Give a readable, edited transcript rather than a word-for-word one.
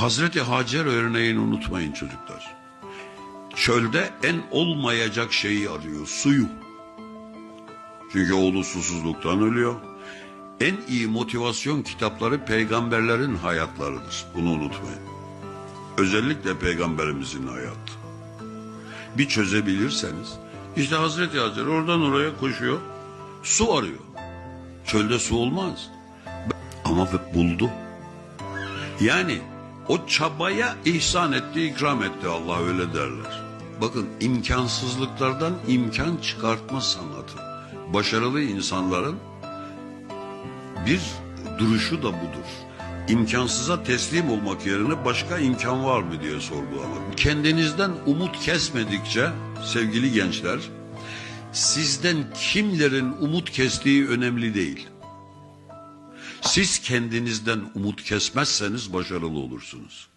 Hazreti Hacer örneğini unutmayın çocuklar. Çölde en olmayacak şeyi arıyor, suyu. Çünkü oğlu susuzluktan ölüyor. En iyi motivasyon kitapları peygamberlerin hayatlarıdır. Bunu unutmayın. Özellikle peygamberimizin hayatı. Bir çözebilirseniz, işte Hazreti Hacer oradan oraya koşuyor, su arıyor. Çölde su olmaz. Ama buldu. Yani o çabaya ihsan etti, ikram etti, Allah öyle derler. Bakın, imkansızlıklardan imkan çıkartma sanatı. Başarılı insanların bir duruşu da budur. İmkansıza teslim olmak yerine başka imkan var mı diye sorgulamak. Kendinizden umut kesmedikçe sevgili gençler, sizden kimlerin umut kestiği önemli değil. Siz kendinizden umut kesmezseniz başarılı olursunuz.